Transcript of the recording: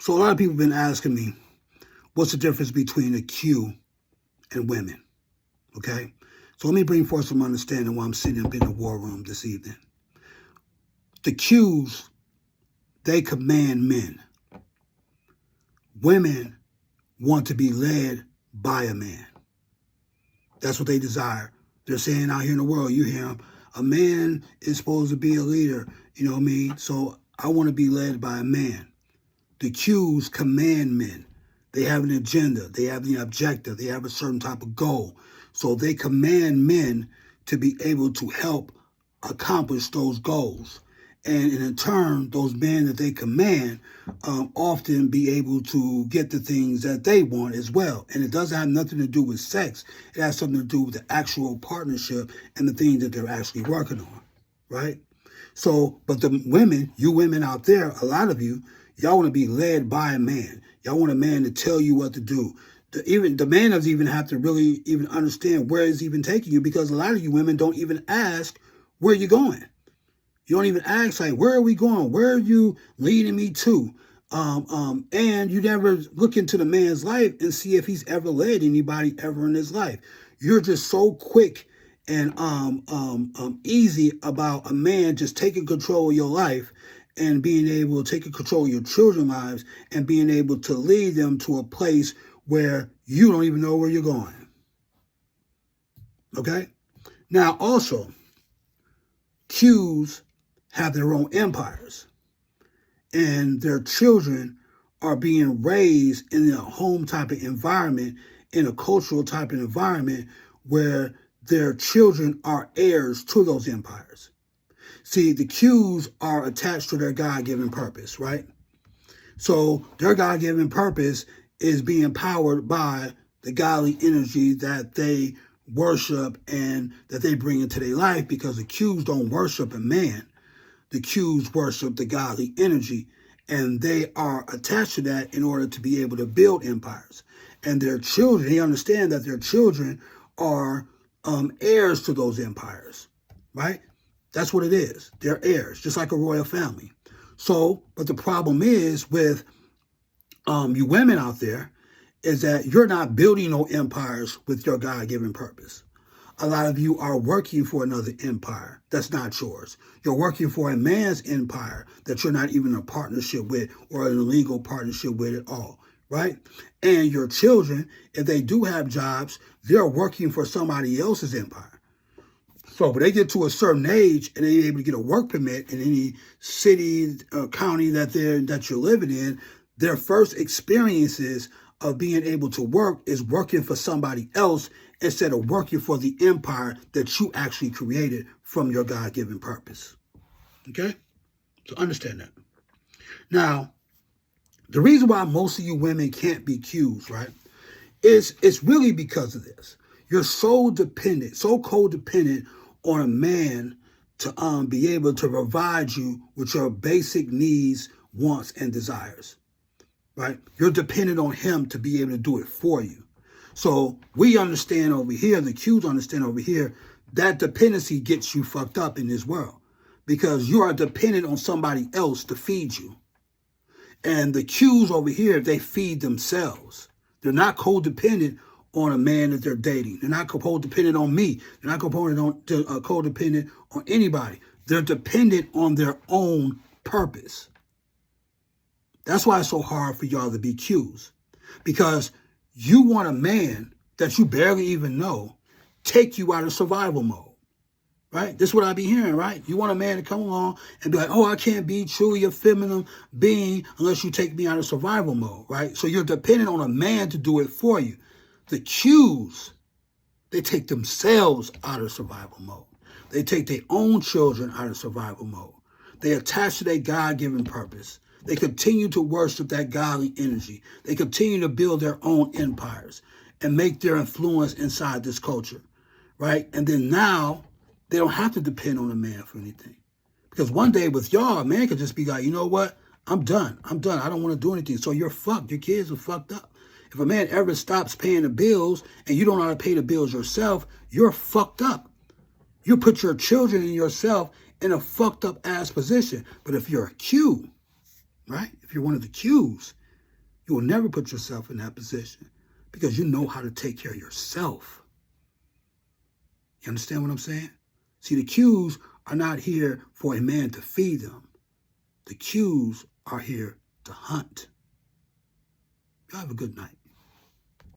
So a lot of people have been asking me, what's the difference between a Q and women? Okay? So let me bring forth some understanding while I'm sitting up in the war room this evening. The Qs, they command men. Women want to be led by a man. That's what they desire. They're saying out here in the world, you hear them, a man is supposed to be a leader, you know what I mean? So I want to be led by a man. The Qs command men. They have an agenda. They have an objective. They have a certain type of goal. So they command men to be able to help accomplish those goals. And in turn, those men that they command often be able to get the things that they want as well. And it doesn't have nothing to do with sex. It has something to do with the actual partnership and the things that they're actually working on, right? So, but the women, you women out there, a lot of you, y'all want to be led by a man. Y'all want a man to tell you what to do. The man doesn't even have to really even understand where it's even taking you, because a lot of you women don't even ask where you're going. You don't even ask, like, where are we going? Where are you leading me to? And you never look into the man's life and see if he's ever led anybody ever in his life. You're just so quick and easy about a man just taking control of your life and being able to take control of your children's lives and being able to lead them to a place where you don't even know where you're going. Okay? Now, also, Qs have their own empires, and their children are being raised in a home type of environment, in a cultural type of environment where their children are heirs to those empires. See, the Qs are attached to their God-given purpose, right? So their God-given purpose is being powered by the godly energy that they worship and that they bring into their life, because the Qs don't worship a man. The Qs worship the godly energy, and they are attached to that in order to be able to build empires. And their children, they understand that their children are heirs to those empires, right? That's what it is. They're heirs, just like a royal family. So, but the problem is with you women out there is that you're not building no empires with your God-given purpose. A lot of you are working for another empire that's not yours. You're working for a man's empire that you're not even in a partnership with or an illegal partnership with at all, right? And your children, if they do have jobs, they're working for somebody else's empire. So when they get to a certain age and they're able to get a work permit in any city or county that you're living in, their first experiences of being able to work is working for somebody else instead of working for the empire that you actually created from your God-given purpose. Okay? So understand that. Now, the reason why most of you women can't be Qs, right, is it's really because of this. You're so dependent, so codependent on a man to be able to provide you with your basic needs, wants, and desires, right? You're dependent on him to be able to do it for you. So we understand over here, the Qs understand over here, that dependency gets you fucked up in this world because you are dependent on somebody else to feed you. And the Qs over here, they feed themselves. They're not codependent on a man that they're dating. They're not codependent on me. They're not codependent on anybody. They're dependent on their own purpose. That's why it's so hard for y'all to be Qs. Because you want a man that you barely even know take you out of survival mode. Right? This is what I be hearing, right? You want a man to come along and be like, oh, I can't be truly a feminine being unless you take me out of survival mode, right? So you're dependent on a man to do it for you. The Qs, they take themselves out of survival mode. They take their own children out of survival mode. They attach to their God-given purpose. They continue to worship that godly energy. They continue to build their own empires and make their influence inside this culture, right? And then now, they don't have to depend on a man for anything. Because one day with y'all, a man could just be like, you know what? I'm done. I don't want to do anything. So you're fucked. Your kids are fucked up. If a man ever stops paying the bills and you don't know how to pay the bills yourself, you're fucked up. You put your children and yourself in a fucked up ass position. But if you're a Q, right? If you're one of the Qs, You will never put yourself in that position because you know how to take care of yourself. You understand what I'm saying? See, the cues are not here for a man to feed them. The cues are here to hunt. Y'all have a good night.